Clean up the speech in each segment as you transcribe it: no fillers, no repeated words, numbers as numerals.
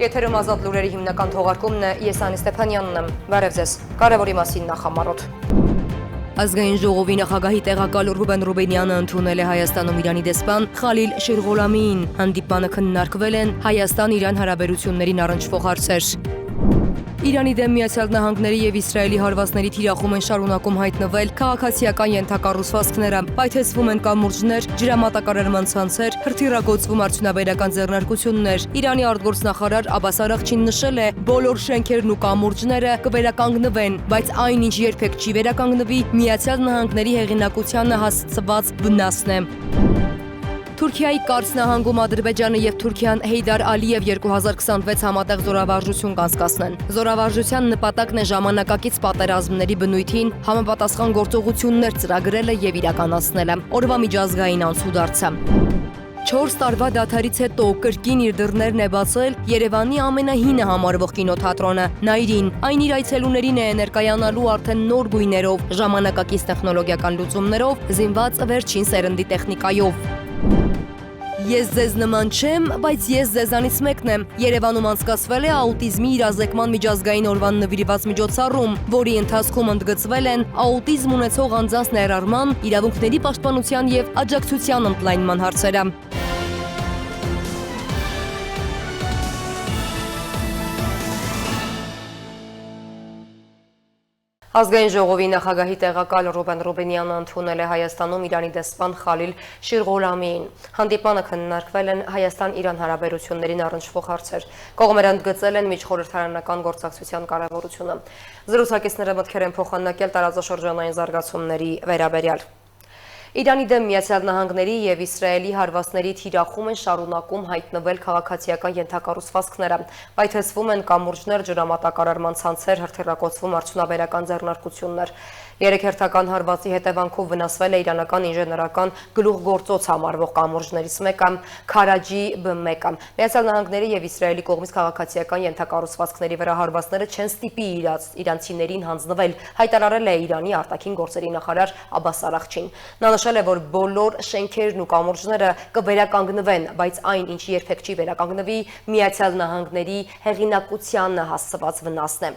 Եթերում ազատ լուրերի հիմնական թողարկումն է, ես Անի Ստեփանյանն եմ, բարև ձեզ, կարևորի մասին նախամարոտ։ Ազգային ժողովի նախագահի տեղակալ Ռուբեն Ռուբենյանը ընդունել է Հայաստանում Իրանի դեսպան Խալիլ Շիրղոլամիին, հանդիպանը քննարկվել են Հայաստան-Իրան հարաբերություններին առնչվող հարցեր։ Իրանի դեմ Միացյալ Նահանգների եւ Իսրայելի հարվածների թիրախում են շարունակում հայտնվել քաղաքացիական ենթակառուցվածքները, պայթեցվում են կամուրջներ, ջրամատակարարման ցանցեր, հրթիռագործվում արդյունաբերական ձեռնարկություններ։ Իրանի արտգործնախարար Աբբաս Արաղչին նշել է, բոլոր շենքերն ու կամուրջները կվերականգնվեն, բայց այնինչ երբեք չի վերականգնվի Միացյալ Նահանգների հեղինակությանը հասցված վնասն է։ Թուրքիայի Կարս նահանգում Ադրբեջանը եւ Թուրքիան Հեյդար Ալիև 2026 համատեղ զորավարժություն կանցկացնեն։ Զորավարժության նպատակն է ժամանակակից պատերազմների բնույթին համապատասխան գործողություններ ծրագրելը եւ իրականացնելը։ Օրվա միջազգային անցուդարձը։ 4 տարվա դադարից հետո կրկին իր դռներն է բացել Երևանի ամենահինը համարվող կինոթատրոնը Նայրին։ Այն իր այցելուներին է ներկայանալու արդեն նոր գույներով, ժամանակակից տեխնոլոգիական լուծումներով, զինված վերջին սերնդի տեխնիկայով։ Ես ձեզ նման չեմ, բայց ես ձեզանից մեկն եմ։ Երևանում անցկացվել է աուտիզմի իրազեկման միջազգային օրվան նվիրված միջոցառում, որի ընթացքում ընդգծվել են աուտիզմ ունեցող անձանց ներառման, իրավունքների պաշտպանության եւ աջակցության ընդլայնման հարցերը։ Ազգային ժողովի նախագահի տեղակալ Ռուբեն Ռուբենյանը ընդունել է Հայաստանում Իրանի դեսպան Խալիլ Շիրղոլամիին։ Հանդիպանը քննարկվել են Հայաստան-Իրան հարաբերություններին առնչվող հարցեր։ Կողմերը ընդգծել են միջխորհրդարանական գործակցության կարևորությունը։ Զրուցակիցները մտքեր են փոխանակել տարածաշրջանային զարգացումների վերաբերյալ։ Իրանի դեմ Միացյալ Նահանգների եւ Իսրայելի հարվածների թիրախում են շարունակում հայտնվել քաղաքացիական ենթակառուցվածքները, պայթեցվում են կամուրջներ, ջրամատակարարման ցանցեր, հրթիռագործվում արդյունաբերական ձեռնարկություններ։ 3 հերթական հարվածի հետևանքով վնասվել է իրանական ինժեներական գլուխգործոց համարվող կամուրջներից մեկը, Քարաջի B1-ը։ Միացյալ Նահանգների եւ Իսրայելի կողմից քաղաքացիական ենթակառուցվածքների վրա հարվածները չեն ստիպի իրանցիներին հանձնվել, հայտարարել է Իրանի արտաքին գործերի նախարար Աբբաս Արաղչին։ Նա նշել է, որ բոլոր շենքերն ու կամուրջները կվերականգնվեն, բայց այն, ինչ երբեք չի վերականգնվի, Միացյալ Նահանգների հեղինակությանը հասցված վնասն է։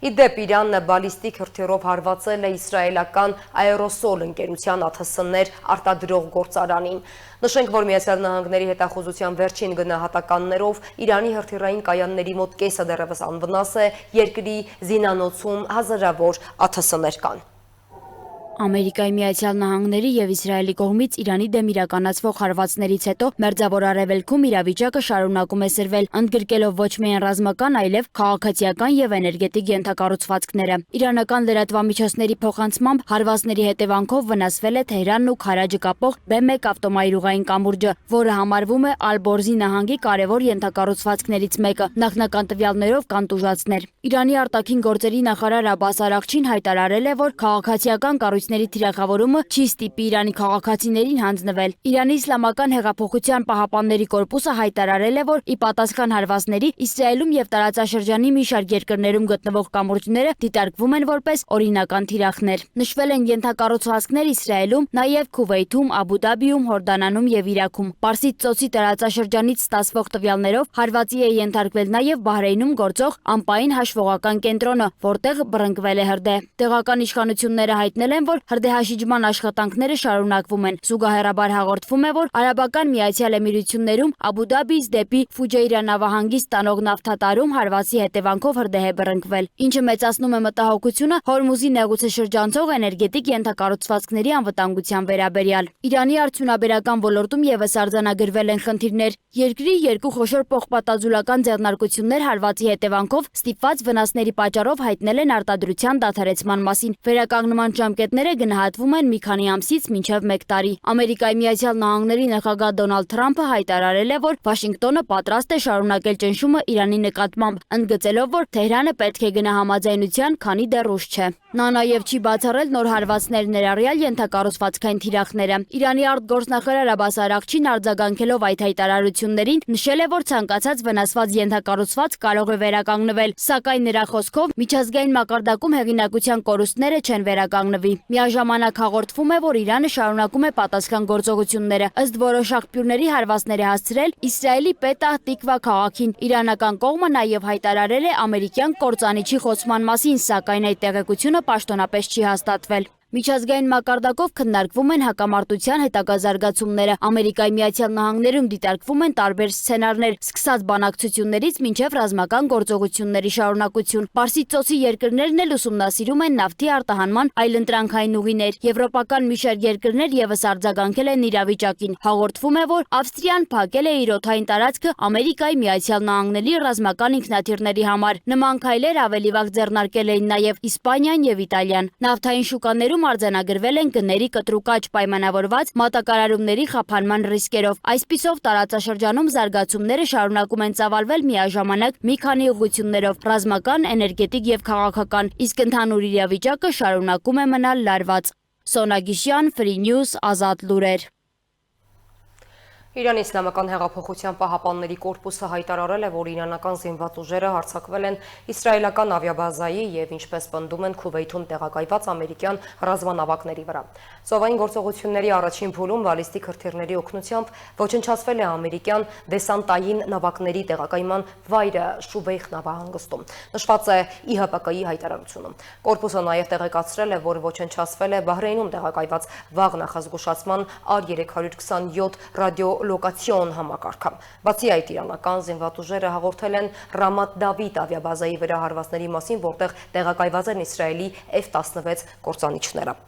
Իդեպ Իրանը բալիստիկ հրթիռով հարվածել է իսրայելական Aerosol ընկերության ԱԹՍ-ներ արտադրող գործարանին։ Նշենք, որ Միացյալ Նահանգների հետախուզության վերջին գնահատականներով Իրանի հրթիռային կայանների մոտ կեսը դեռևս անվնաս է, երկրի զինանոցում հազարավոր ԱԹՍ-ներ կան։ Ամերիկայի Միացյալ Նահանգների եւ Իսրայելի կողմից Իրանի դեմ իրականացվող հարվածներից հետո Մերձավոր Արևելքում իրավիճակը շարունակում է սրվել, ընդգրկելով ոչ միայն ռազմական, այլև քաղաքացիական եւ էներգետիկ ենթակառուցվածքները։ Իրանական լրատվամիջոցների փոխանցմամբ հարվածների հետևանքով վնասվել է Թեհրանն ու Քարաջը կապող B1 ավտոմայրուղային կամուրջը, որը համարվում է Ալ-Բորզի նահանգի կարևոր ենթակառուցվածքներից մեկը։ Նախնական տվյալներով կան տուժածներ։ Իրանի արտաքին գործերի նախարար Աբբաս Արաղչին հայտարարել է, որ քաղաքացիական կառույցների թիրախավորումը չի ստիպի Իրանի քաղաքացիներին հանձնվել։ Իրանի Իսլամական հեղափոխության պահապանների կորպուսը հայտարարել է, որ ի պատասխան հարվածների Իսրայելում եւ տարածաշրջանի մի շարք երկրներում գտնվող կամուրջները դիտարկվում են որպես օրինական թիրախներ։ Նշվել են ենթակառուցվածքներ Իսրայելում, նաեւ Քուվեյթում, Աբու Դաբիում, Հորդանանում եւ Իրաքում։ Պարսից ծոցի տարածաշրջանից ստացվող տվյալներով հարվածի է ենթարկվել նաեւ Բահրեյնում գործող ամպային հաշվողական կենտրոնը, որտեղ բռնկվել է հրդեհ։ Տեղական իշխանությունները հայտնել են, որ հրդեհաշիջման աշխատանքները շարունակվում են։ Զուգահեռաբար հաղորդվում է, որ Արաբական Միացյալ Էմիրություններում Աբու Դաբիից դեպի Ֆուջեյրա նավահանգիստ տանող նավթատարում հարվածի հետևանքով հրդեհ է բռնկվել, ինչը մեծացնում է մտահոգությունը Հորմուզի նեղուցը շրջանցող էներգետիկ ենթակառուցվածքների անվտանգության վերաբերյալ։ Իրանի արդյունաբերական ոլորտում եւս արձանագրվել են խնդիրներ։ Երկրի երկու խոշոր փոխպատազուլական ձեռնարկություններ հարվածի հետևանքով ստիպված վնասների պատճառով հայտնել են արտադրության դադարեցման մասին։ Վերականգնման ժամկետները գնահատվում են մի քանի ամսից մինչև 1 տարի։ Ամերիկայի Միացյալ Նահանգների նախագահ Դոնալդ Թրամփը հայտարարել է, որ Վաշինգտոնը պատրաստ է շարունակել ճնշումը Իրանի նկատմամբ, ընդգծելով, որ Թեհրանը պետք է գնա համաձայնության, քանի դեռ ուշ չէ։ Նա նաև չի բացառել նոր հարվածներ ներառյալ ենթակառուցվածքային թիրախները։ Իրանի արտգործնախարար Աբբաս Արաղչին արձագանքելով այդ հայտարարություններին նշել է, որ ցանկացած վնասված ենթակառուցվածք կարող է վերականգնվել, սակայն նրա խոսքով միջազգային մակարդակում հեղինակության կորուստները չեն վերականգնվի։ Միաժամանակ հաղորդվում է, որ Իրանը շարունակում է պատասխան գործողությունները, ըստ որոշ աղբյուրների հարվածներ է հասցրել Իսրայելի Պետահ Տիկվա քաղաքին։ Իրանական կողմը նաև հայտարարել է ամերիկյան կործանիչի խոցման մասին, սակայն այդ տեղեկությունը պաշտոնապես չի հաստատվել։ Միջազգային մակարդակով քննարկվում են հակամարտության հետագա զարգացումները։ Ամերիկայի Միացյալ Նահանգներում դիտարկվում են տարբեր սցենարներ, սկսած բանակցություններից մինչև ռազմական գործողությունների շարունակություն։ Պարսից ծոցի երկրներն էլ ուսումնասիրում են նավթի արտահանման այլընտրանքային ուղիներ։ Եվրոպական մի շարք երկրներ եւս արձագանքել են իրավիճակին։ Հաղորդվում է, որ Ավստրիան փակել է իր օդային տարածքը Ամերիկայի Միացյալ Նահանգների ռազմական ինքնաթիռների համար։ Նման քայլեր ավելի վաղ ձեռնարկել էին նաև Իսպանիան եւ Իտալիան։ Նավթային շուկաներում արձանագրվել են գների կտրուկ աճ պայմանավորված մատակարարումների խափանման ռիսկերով։ Այսպիսով տարածաշրջանում զարգացումները շարունակում են ծավալվել միաժամանակ մի քանի ուղղություններով՝ ռազմական, էներգետիկ եւ քաղաքական, իսկ ընդհանուր իրավիճակը շարունակում է մնալ լարված։ Սոնա Գիշյան, Free News, Ազատ լուրեր։ Իրանի Իսլամական հեղափոխության պահապանների կորպուսը հայտարարել է, որ իրանական զինված ուժերը հարձակվել են իսրայելական ավիաբազայի եւ ինչպես պնդում են Քուվեյթում տեղակայված ամերիկյան ռազմանավակների վրա։ Ծովային գործողությունների առաջին փուլում բալիստիկ հրթիռների օգնությամբ ոչնչացվել է ամերիկյան դեսանտային նավակների տեղակայման վայրը Շուբեյխ նավահանգստում։ Նշված է ԻՀՊԿ-ի հայտարարությունում։ Կորպուսը նաեւ տեղեկացրել է, որ ոչնչացվել է Բահրեյնում տեղակայված վաղ նախազգուշացման R327 ռադիո լոկացիոն համակարգը։ Բացի այդ, իրանական զինված ուժերը հաղորդել են Ռամատ Դավիթ ավիաբազայի վրա հարվածների մասին, որտեղ տեղակայված են Իսրայելի F-16 կործանիչները։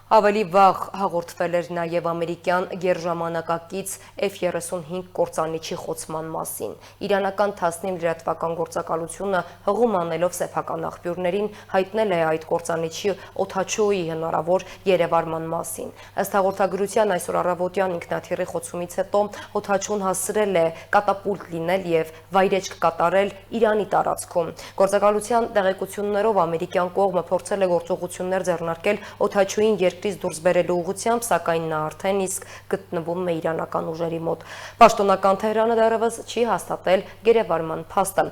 Ավելի վաղ հաղորդվել էր նաև ամերիկյան գերժամանակակից F-35 կործանիչի խոցման մասին։ Իրանական 19 լրատվական գործակալությունը հղում անելով սեփական աղբյուրներին հայտնել է այդ կործանիչի օդաչուի հնարավոր երևարման մասին։ Ըստ հաղորդագրության այսօր առավոտյան ինքնաթիռի խոցումից հետո օդաչուն հասցրել է կատապուլտ լինել եւ վայրեջք կատարել Իրանի տարածքում։ Գործակալության տեղեկություններով ամերիկյան կողմը փորձել է գործողություններ ձեռնարկել օդաչուին երկրից դուրս բերելու ուղղությամբ, սակայն նա արդեն իսկ գտնվում է իրանական ուժերի մոտ։ Պաշտոնական Թեհրանը դեռևս չի հաստատել գերեվարման փաստը։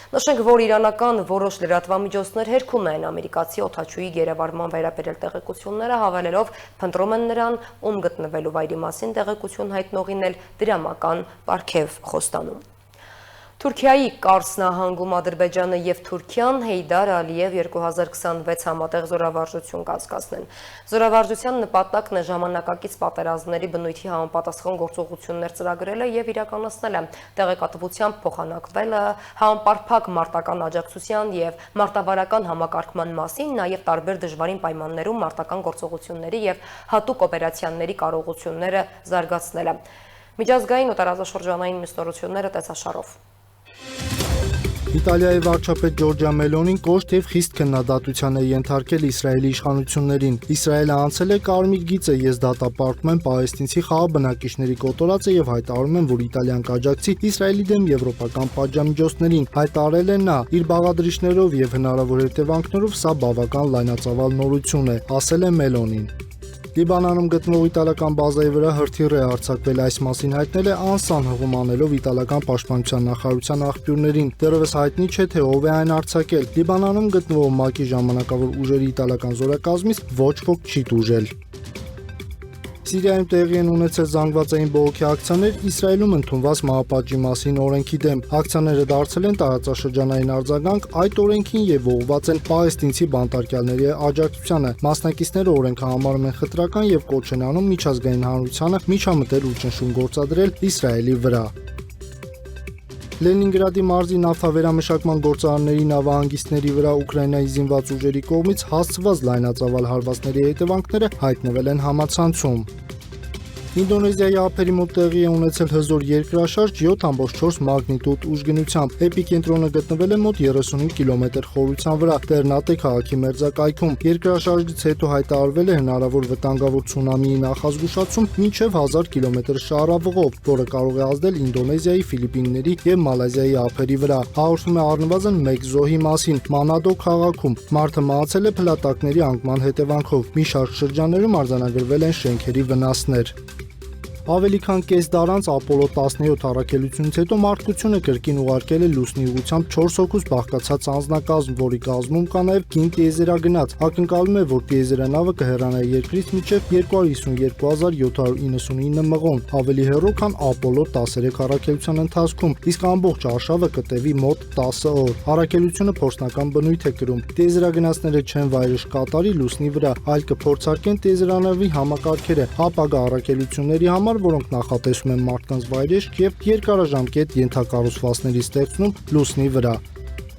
Նշենք, որ իրանական որոշ լրատվամիջոցներ հերքում են ամերիկացի օդաչուի գերեվարման վերաբերյալ տեղեկությունները, հավելելով փնտրում են նրան, ում գտնվելու վայրի մասին տեղեկություն հայտնողին էլ դրամական պարգև խոստանում։ Թուրքիայի Կարս նահանգում Ադրբեջանը եւ Թուրքիան Հեյդար Ալիև 2026 համատեղ զորավարժություն կասկածնեն։ Զորավարժության նպատակն է ժամանակակից պատերազմների բնույթի համապատասխան գործողություններ ծրագրելը եւ իրականացնելը, տեղեկատվությամբ փոխանակվելը, համապարփակ մարտական աջակցության եւ մարտավարական համակարգման մասին, նաեւ տարբեր դժվարին պայմաններում մարտական գործողությունների եւ հատուկ օպերացիաների կարողությունները զարգացնելը։ Միջազգային ու տարածաշրջանային նորությունները տեսաշարով։ Իտալիայի վարչապետ Ջորջա Մելոնին կոշտ եւ խիստ քննադատության է ենթարկել Իսրայելի իշխանություններին։ Իսրայելը անցել է կարմիր գիծը, ես դատապարտում եմ պաղեստինցի խաղաղ բնակիչների կոտորածը եւ հայտարարում եմ, որ Իտալիան կաջակցի Իսրայելի դեմ եվրոպական պատժամիջոցներին։ Հայտարարել է նա, իր բաղադրիչներով եւ հնարավոր հետևանքներով սա բավական լայնածավալ նորություն է, ասել է Մելոնին։ Լիբանանում գտնվող իտալական բազայի վրա հրթիռ է արձակվել, այս մասին հայտնել է Անսան հղում անելով իտալական պաշտպանության նախարարության աղբյուրներին։ Դեռևս հայտնի չէ, թե ով է այն արձակել։ Լիբանանում գտնվող ՄԱԿ-ի ժամանակավոր ուժերի իտալական զորակազմից ոչ ոք չի տուժել։ Սիրիայում տեղի են ունեցել զանգվածային բողոքի ակցիաներ Իսրայելում ընդունված մահապատժի մասին օրենքի դեմ։ Ակցիաները դարձել են տարածաշրջանային արձագանք այդ օրենքին եւ ուղղված են պաղեստինցի բանտարկյալների աջակցությանը։ Մասնակիցները օրենքը համարում են խտրական եւ կոչ են անում միջազգային հանրությանը միջամտել ու ճնշում գործադրել Իսրայելի վրա։ Լենինգրադի մարզի նավթավերամշակման գործարանների նավահանգիստների վրա Ուկրաինայի զինված ուժերի կողմից հասցված լայնածավալ հարվածների հետևանքները հայտնվել են համացանցում։ Ինդոնեզիայի ափերի մոտ տեղի է ունեցել հզոր երկրաշարժ 7.4 մագնիտուդ ուժգնությամբ։ Էպիկենտրոնը գտնվել է մոտ 35 կիլոմետր խորության վրա Տերնատե քաղաքի մերձակայքում։ Երկրաշարժից հետո հայտարարվել է հնարավոր վտանգավոր ցունամիի նախազգուշացում մինչև 1000 կիլոմետր շարավղով, որը կարող է ազդել Ինդոնեզիայի, Ֆիլիպինների եւ Մալայզիայի ափերի վրա։ Հաղորդում է առնվազն 1 զոհի մասին Մանադո քաղաքում։ Մարդը մահացել է փլատակների անկման հետևանքով։ Մի շարք շրջաններում արձանագրվել են շենքերի վնասներ։ Ավելի քան կես դար անց Ապոլո 17 առաքելությունից հետո մարդկությունը կրկին ուղարկել է լուսնի ուղղությամբ 4 հոգուց բաղկացած անձնակազմ, որի կազմում կա նաև կին տիեզերագնաց։ Ակնկալում է, որ տիեզերանավը կհեռանա երկրից մինչև 252.299 մղոն, ավելի հեռու, քան Ապոլո 13 առաքելության ընթացքում, իսկ ամբողջ արշավը կտևի մոտ 10 օր։ Առաքելությունը փորձնական բնույթ է կրում։ Տիեզերագնացները չեն վայրեժ կատարի լուսնի վրա, այլ կփորձարկեն տիեզերանավի համակարգերը ապագա առաքելությունների համար, որոնք նախատեսում են մարդկանց վայրեջք եւ երկարաժամկետ ենթակառուցվածքների ստեղծում լուսնի վրա։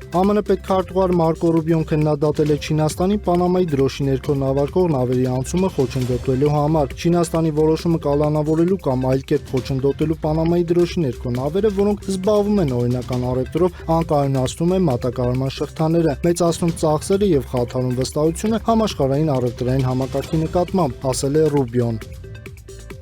ԱՄՆ պետքարտուղար Մարկո Ռուբիոն քննադատել է Չինաստանի Պանամայի դրոշի ներքո նավարկող նավերի անցումը խոչընդոտելու համար։ Չինաստանի որոշումը կալանավորելու կամ այլ կերպ խոչընդոտելու Պանամայի դրոշի ներքո նավերը, որոնք զբաղվում են օրինական առևտրով, անկայունացնում է մատակարարման շղթաները, մեծացնում ծախսերը եւ խաթարում վստահությունը համաշխարհային առևտրային համակարգի նկատմամբ, ասել է Ռուբիոն։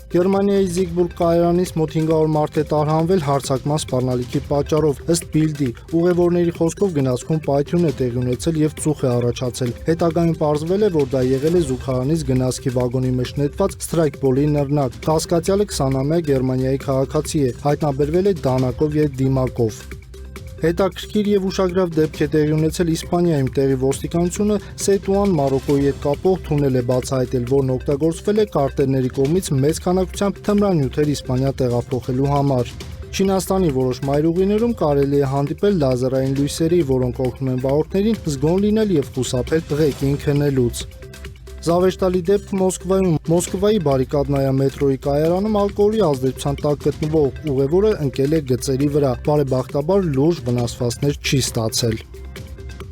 Գերմանիայի Զիգբուրգ կայարանից մոտ 500 մարդ է տարհանվել հարձակման սպառնալիքի պատճառով։ Ըստ Բիլդի, ուղևորների խոսքով գնացքում պայթյուն է տեղի ունեցել եւ ծուխ է առաջացել։ Հետագայում պարզվել է, որ դա եղել է զուգարանից գնացքի վագոնի մեջ նետված սթրայքբոլի նռնակ։ Կասկածյալը 20-ամյա Գերմանիայի քաղաքացի է, հայտնաբերվել է դանակով եւ դիմակով։ Հետաքրքիր եւ ուշագրավ դեպք է տեղի ունեցել Իսպանիայում, տեղի ոստիկանությունը Սետուան Մարոկոյի հետ կապող թունել է բացահայտել, որն օգտագործվել է կարտելների կողմից մեծ քանակությամբ թմրանյութեր Իսպանիա տեղափոխելու համար։ Չինաստանի որոշ մայրուղիներում կարելի է հանդիպել լազերային լույսերի, որոնք օգնում են վարորդներին զգոն լինել եւ խուսափել ղեկին քնելուց։ Զավեշտալի դեպք Մոսկվայում։ Մոսկվայի Բարիկադնայա մետրոյի կայարանում ալկոհոլի ազդեցության տակ գտնվող ուղևորը ընկել է գծերի վրա։ Բարեբախտաբար լուրջ վնասվածքներ չի ստացել։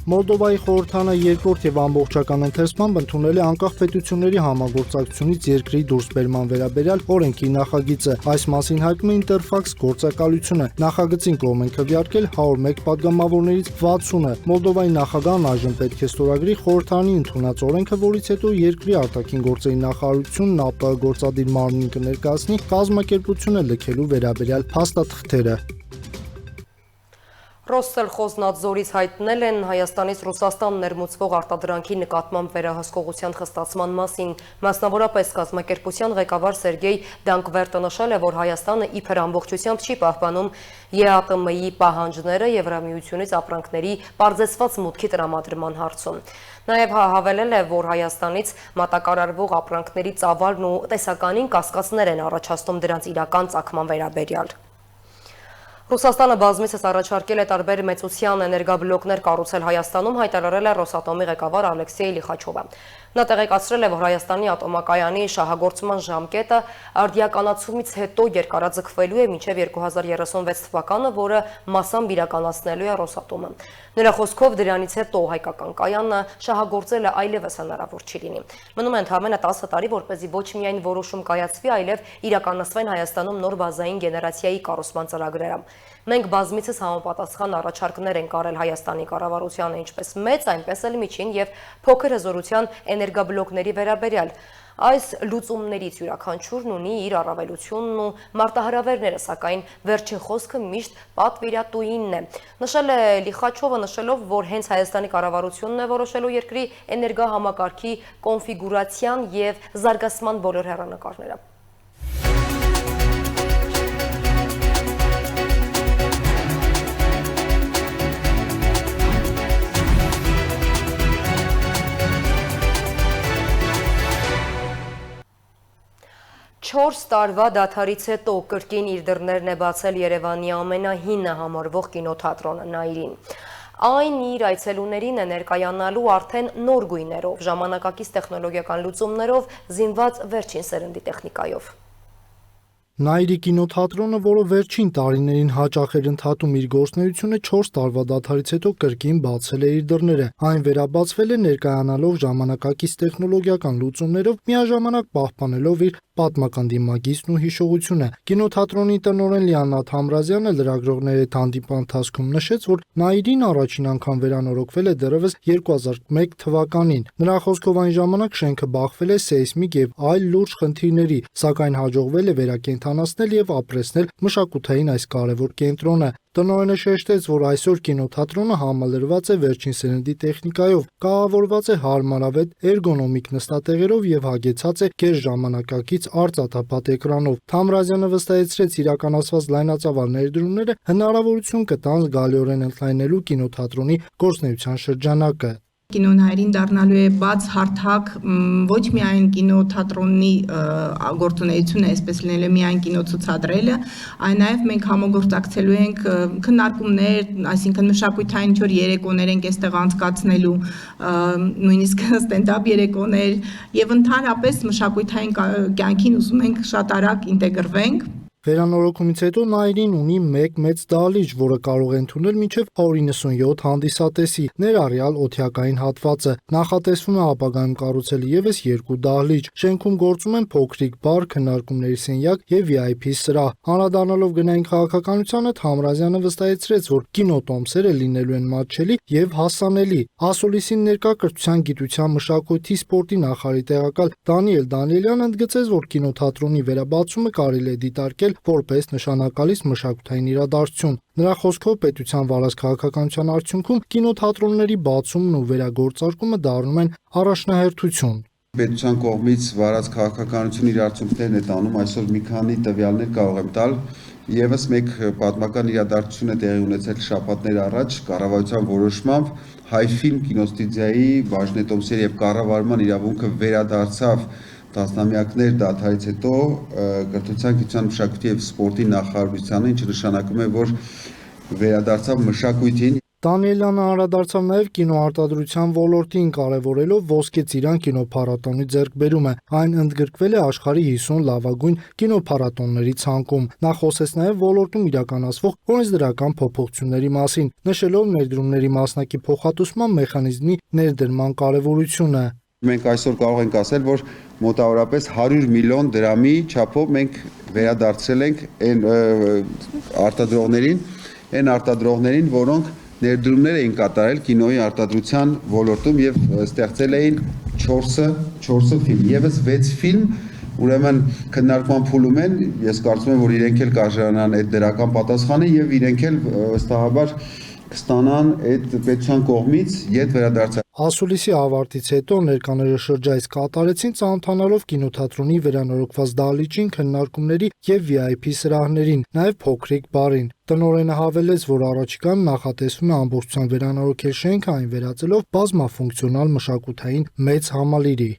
Մոլդովայի խորհրդարանը երկրորդ եւ ամբողջական ընթերցմամբ ընդունել է անկախ պետությունների համագործակցությունից երկրի դուրսբերման վերաբերյալ օրենքի նախագիծը։ Այս մասին հայտնում է Interfax գործակալությունը։ Նախագծին կողմ են քվեարկել 101 падգամավորներից 60-ը։ Մոլդովայի նախագահն այժմ պետք է ստորագրի խորհրդարանի ընդունած օրենքը, որից հետո երկրի արտաքին գործերի նախարարությունն ԱՊՀ գործադիր մարմնին կներկայացնի կազմակերպությունը լքելու վերաբերյալ փաստաթղթերը։ Ռոսսելխոզնադզորից հայտնել են Հայաստանից Ռուսաստան ներմուծվող արտադրանքի նկատմամբ վերահսկողության խստացման մասին։ Մասնավորապես կազմակերպության ղեկավար Սերգեյ Դանկվերտը նշել է, որ Հայաստանը իբր ամբողջությամբ չի պահպանում ԵԱՏՄ-ի պահանջները Եվրամիությունից ապրանքների պարզեցված մուտքի տրամադրման հարցում։ Նաև հավելել է, որ Հայաստանից մատակարարվող ապրանքների ծավալն ու տեսականին կասկածներ են առաջացնում դրանց իրական ծագման վերաբերյալ։ Ռուսաստանը բազմիցս առաջարկել է տարբեր մեծության էներգաբլոկներ կառուցել Հայաստանում, հայտարարել է Ռոսատոմի ղեկավար Ալեքսեյ Լիխաչովը։ Նա տեղեկացրել է, որ Հայաստանի ատոմակայանի շահագործման ժամկետը արդիականացումից հետո երկարաձգվելու է մինչև 2036 թվականը, որը մասամբ իրականացնելու է Ռոսատոմը։ Նրա խոսքով դրանից հետո հայկական կայանը շահագործելը այլևս հնարավոր չի լինի։ Մնում է ընդամենը 10 տարի, որպեսզի ոչ միայն որոշում կայացվի, այլև իրականացվեն Հայաստանում նոր բազային գեներացիայի կառուցման ծրագրերը։ Մենք բազմիցս համապատասխան առաջարկներ ենք արել Հայաստանի կառավարությանը, ինչպես մեծ, այնպես էլ միջին եւ փոքր հզորության էներգաբլոկների վերաբերյալ։ Այս լուծումներից յուրաքանչյուրն ունի իր առավելությունն ու մարտահրավերները, սակայն վերջին խոսքը միշտ պատվիրատուինն է։ Նշել է Լիխաչովը, նշելով, որ հենց Հայաստանի կառավարությունն է որոշելու երկրի էներգահամակարգի կոնֆիգուրացիան եւ զարգացման բոլոր հեռանկարները։ 4 տարվա դադարից հետո կրկին իր դռներն է բացել Երևանի ամենահինը համարվող կինոթատրոնը Նաիրին։ Այն իր այցելուներին է ներկայանալու արդեն նոր գույներով, ժամանակակից տեխնոլոգիական լուծումներով, զինված վերջին սերնդի տեխնիկայով։ Նաիրի կինոթատրոնը, որը վերջին տարիներին հաճախ էր ընդհատում իր գործունեությունը, 4 տարվա դադարից հետո կրկին բացել է իր դռները։ Այն վերաբացվել է ներկայանալով ժամանակակից տեխնոլոգիական լուծումներով, միաժամանակ պահպանելով իր պատմական դիմագիծն ու հիշողությունը։ Կինոթատրոնի տնօրեն Լիաննա Թամրազյանը լրագրողների հետ հանդիպման ընթացքում նշեց, որ Նաիրին առաջին անգամ վերանորոգվել է դեռևս 2001 թվականին։ Նրա խոսքով այն ժամանակ շենքը բախվել է սեյսմիկ եւ այլ լուրջ խնդիրների, սակայն հաջողվել է վերակենդանացնել կենդանացնել եւ ապրեցնել մշակութային այս կարևոր կենտրոնը։ Տնօրենը շեշտեց, որ այսօր կինոթատրոնը համալրված է վերջին սերնդի տեխնիկայով, կառավարված է հարմարավետ էրգոնոմիկ նստատեղերով եւ հագեցած է գերժամանակակից արծաթափատ էկրանով։ Թամրազյանը վստահեցրեց, իրականացված լայնածավալ ներդրումները հնարավորություն կտան զգալիորեն ընդլայնելու կինոթատրոնի գործունեության շրջանակը։ Կինոնայրին դառնալու է բաց հարթակ ոչ միայն կինոթատրոնի գործունեությունը, այսպես լինելու միայն կինոցուցադրելը, այլ նաև մենք համագործակցելու ենք քննարկումներ, այսինքն մշակութային ինչ-որ երեկոներ ենք այստեղ անցկացնելու, նույնիսկ ստենդափ երեկոներ եւ ընդհանրապես մշակութային կյանքին ուզում ենք շատ արագ ինտեգրվենք։ Վերանորոգումից հետո Նայիրին ունի մեկ մեծ դահլիճ, որը կարող է ընդունել մինչև 197 հանդիսատեսի, ներառյալ օթյակային հատվածը։ Նախատեսվում է ապագայում կառուցել ևս 2 դահլիճ։ Շենքում գործում են փոքրիկ բար, քննարկումների սենյակ եւ VIP սրահ։ Անդրադառնալով գնային քաղաքականությանը, Թամրազյանը վստահեցրեց, որ կինոտոմսերը լինելու են մատչելի եւ հասանելի։ Ասուլիսին ներկա կրթության, գիտության, մշակույթի, սպորտի նախարարի տեղակալ Դանիել Դանիելյանը ընդգծեց, որ կինոթատրոնի վերաբացումը կարելի է դիտարկել որպես նշանակալից մշակութային իրադարձություն։ Նրա խոսքով պետության վարած քաղաքականության արդյունքում կինոթատրոնների բացումն ու վերագործարկումը դառնում են առաջնահերթություն։ Պետության կողմից վարած քաղաքականությունը իր արդյունքներն է տանում, այսօր մի քանի տվյալներ կարող եմ տալ։ Եվս մեկ պատմական իրադարձություն է տեղի ունեցել շաբաթներ առաջ կառավարության որոշմամբ Հայֆիլմ կինոստուդիայի բաժնետոմսերի եւ կառավարման իրավունքը վերադարձավ տասնամյակներ դադարից հետո կրթության, գիտության, մշակույթի եւ սպորտի նախարարությանը, ինչը նշանակում է, որ վերադարձավ մշակույթին։ Դանիելյանը անդրադարձավ նաև կինոարտադրության ոլորտին, կարևորելով Ոսկե ծիրան կինոփառատոնի ձեռքբերումը։ Այն ընդգրկվել է աշխարհի 50 լավագույն կինոփառատոնների ցանկում։ Նա խոսեց նաև ոլորտում իրականացվող օրենսդրական փոփոխությունների մասին, նշելով ներդրումների մասնակի փոխհատուցման մեխանիզմի ներդրման կարևորությունը։ Մենք այսօր կարող ենք ասել, որ մոտավորապես 100 միլիոն դրամի չափով մենք վերադարձրել ենք այն արտադրողներին, որոնք ներդրումներ էին կատարել կինոյի արտադրության ոլորտում եւ ստեղծել էին 4 ֆիլմ, եւս 6 ֆիլմ, ուրեմն քննարկման փուլում են, ես կարծում եմ, որ իրենք էլ կարժանան այդ դրական պատասխանը եւ իրենք էլ վստահաբար կստանան այդ պետության կողմից յետ վերադարձ։ Ասուլիսի ավարտից հետո ներկաները շրջայց կատարեցին ծանոթանալով կինոթատրոնի վերանորոգված դահլիճին, քննարկումների եւ VIP սրահներին, նաեւ փոքրիկ բարին։ Տնօրենը հավելեց, որ առաջիկայում նախատեսվում է ամբողջությամբ վերանորոգել շենքը, այն վերածելով բազմաֆունկցիոնալ մշակութային մեծ համալիրի։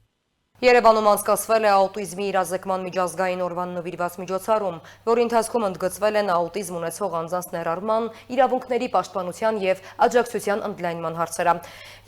Երևանում անցկացվել է աուտիզմի իրազեկման միջազգային օրվան նվիրված միջոցառում, որի ընթացքում ընդգծվել են աուտիզմ ունեցող անձանց ներառման, իրավունքների պաշտպանության եւ աջակցության ընդլայնման հարցերը։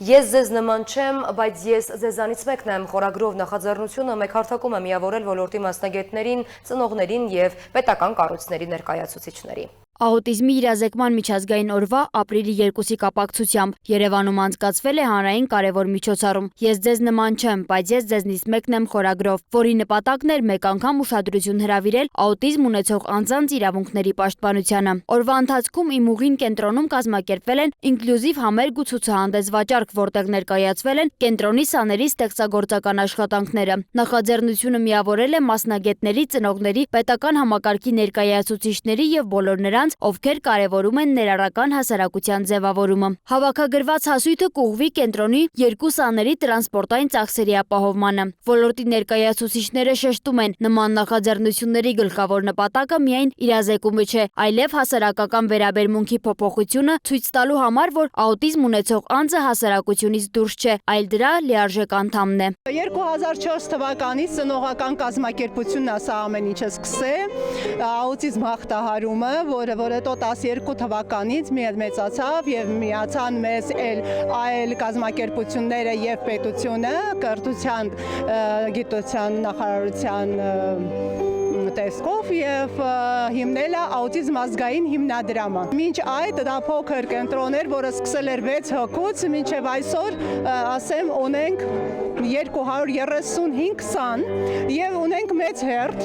Ես ձեզ նման չեմ, բայց ես ձեզանից մեկն եմ, խորագրով նախաձեռնությունը մեկ հարթակում է միավորել ոլորտի մասնագետներին, ծնողներին եւ պետական կառույցների ներկայացուցիչների։ Աուտիզմի իրազեկման միջազգային օրվա ապրիլի 2-ի կապակցությամբ Երևանում անցկացվել է հանրային կարևոր միջոցառում «Ես ձեզ նման չեմ, բայց ես ձեզնից մեկն եմ» խորագրով, որի նպատակն էր մեկ անգամ ուշադրություն հրավիրել աուտիզմ ունեցող անձանց իրավունքների պաշտպանությանը։ Օրվա ընթացքում Իմ ուղին կենտրոնում կազմակերպվել են ինկլյուզիվ համերգ ու ցուցահանդես վաճառք, որտեղ ներկայացվել են կենտրոնի սաների ստեղծագործական աշխատանքները։ Նախաձեռնությունը միավորել է մասնագետների, ծնողների, պետական համակարգի ներկայացուցիչների եւ բոլոր նրանց, ովքեր կարևորում են ներառական հասարակության ձևավորումը։ Հավաքագրված հասույթը կուղղվի կենտրոնի 2 սաների տրանսպորտային ծախսերի ապահովմանը։ Ոլորտի ներկայացուցիչները շեշտում են, նման նախաձեռնությունների գլխավոր նպատակը միայն իրազեկումը չէ, այլև հասարակական վերաբերմունքի փոփոխությունը ցույց տալու համար, որ աուտիզմ ունեցող անձը հասարակությունից դուրս չէ, այլ դրա լիարժեք անդամն է։ 2004 թվականից ծնողական կազմակերպությունն է սա ամեն ինչը սկսել, աուտիզմ հաղթահարումը, որը տո 12 թվականից մեծացավ եւ միացան մեզ այլ կազմակերպությունները եւ պետությունը, կրթության, գիտության նախարարության տեսքով եւ հիմնել է աուտիզմ ազգային հիմնադրամը։ Մինչ այդ դա փոքր կենտրոն էր, որը սկսել էր 6 հոգուց, մինչեւ այսօր ասեմ ունենք 235 սան եւ ունենք մեծ հերթ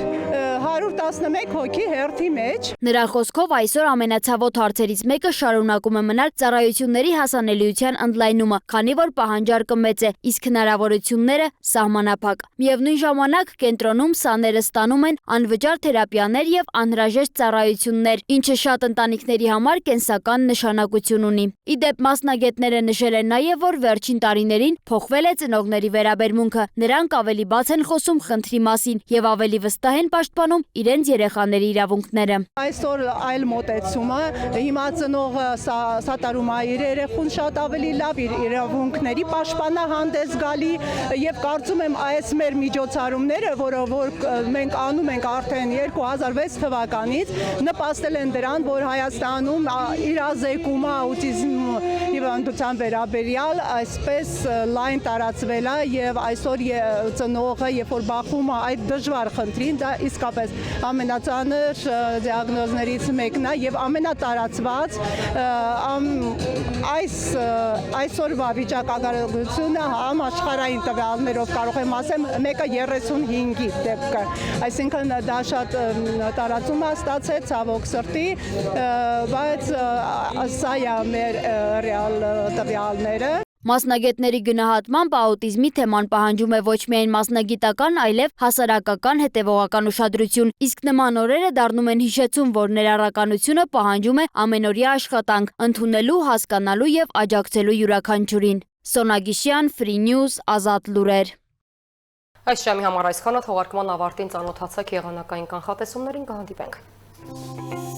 111 հոգի հերթի մեջ։ Նրա խոսքով այսօր ամենացավոտ հարցերից մեկը շարունակում է մնալ ծառայությունների հասանելիության ընդլայնումը, քանի որ պահանջարկը մեծ է, իսկ հնարավորությունները սահմանափակ։ Միևնույն ժամանակ կենտրոնում սաները ստանում են անվճար անվճար թերապիաներ եւ անհրաժեշտ ծառայություններ, ինչը շատ ընտանիքների համար կենսական նշանակություն ունի։ Ի դեպ, մասնագետները նշել են նաեւ, որ վերջին տարիներին փոխվել է ծնողների վերաբերմունքը, նրանք ավելի բաց են խոսում խնդրի մասին եւ ավելի վստահ են պաշտպանում իրենց երեխաների իրավունքները։ Այսօր այլ մոտեցումը, հիմա ծնողը սատարում է իր երեխուն շատ ավելի լավ, իր իրավունքների պաշտպանա հանդես գալի եւ կարծում եմ այս մեր միջոցառումները, որ մենք անում ենք արդեն 2006 թվականից, նպաստել են դրան, որ Հայաստանում իրազեկումը աուտիզմ հիվանդության վերաբերյալ այսպես լայն տարածվել է եւ այսօր ծնողը, երբ որ բախվում է այդ դժվար խնդրին, դա իսկապես ամենածանր դիագնոզներից մեկն է եւ ամենատարածված այսօրվա վիճակագրությունը համաշխարհային տվյալներով կարող եմ ասեմ մեկը 35-ի դեպքը, այսինքն դա շատ տարածում է ստացել ցավոք սրտի, բայց սա է մեր ռեալ տվյալները։ Մասնագետների գնահատմամբ աուտիզմի թեման պահանջում է ոչ միայն մասնագիտական, այլև հասարակական հետևողական ուշադրություն, իսկ նման օրերը դառնում են հիշեցում, որ ներառականությունը պահանջում է ամենօրյա աշխատանք, ընդունելու, հասկանալու եւ աջակցելու յուրաքանչյուրին։ Սոնա Գիշյան, Free News, Ազատ լուրեր։ Այս ժամի համար այսքանը, թողարկման ավարտին ծանոթացաք եղանակային կանխատեսումներին, կհանդիպենք։